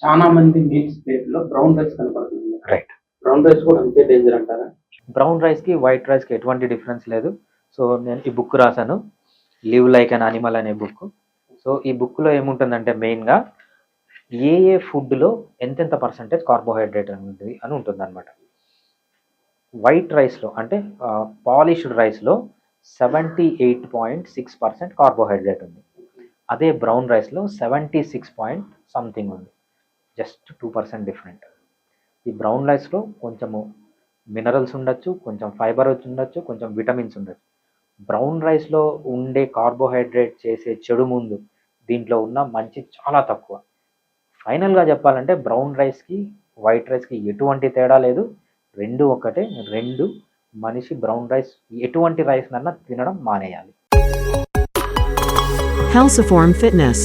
చాలా మంది మీల్స్ ప్లేట్‌లో బ్రౌన్ రైస్ కనపడుతుంది. రైట్. బ్రౌన్ రైస్ కూడా అంతే డేంజర్ అంటారా? బ్రౌన్ రైస్‌కి, వైట్ రైస్‌కి ఎటువంటి డిఫరెన్స్ లేదు. సో, నేను ఈ బుక్ రాసాను. 'లివ్ లైక్ ఎన్ యానిమల్' అనే బుక్. సో, ఈ బుక్‌లో ఏముంటుందంటే మెయిన్‌గా ఏ ఫుడ్‌లో ఎంతెంత పర్సెంటేజ్ కార్బోహైడ్రేట్ అనేది అని ఉంటుందన్నమాట. వైట్ రైస్‌లో అంటే పాలిష్డ్ రైస్‌లో 78.6% కార్బోహైడ్రేట్ ఉంది. అదే బ్రౌన్ రైస్‌లో 76 పాయింట్ సంథింగ్ ఉంది. Just 2% different. ఈ బ్రౌన్ రైస్‌లో కొంచెము మినరల్స్ ఉండొచ్చు, కొంచెం ఫైబర్ ఉండొచ్చు, కొంచెం విటమిన్స్ ఉండొచ్చు. బ్రౌన్ రైస్‌లో ఉండే కార్బోహైడ్రేట్ చేసే చెడు ముందు దీంట్లో ఉన్న మంచి చాలా తక్కువ. ఫైనల్‌గా చెప్పాలంటే బ్రౌన్ రైస్‌కి, వైట్ రైస్‌కి ఎటువంటి తేడా లేదు. 2 ఒకటే. 2 మనిషి బ్రౌన్ రైస్ ఎటువంటి రైస్‌నన్నా తినడం మానేయాలి. Halciform Fitness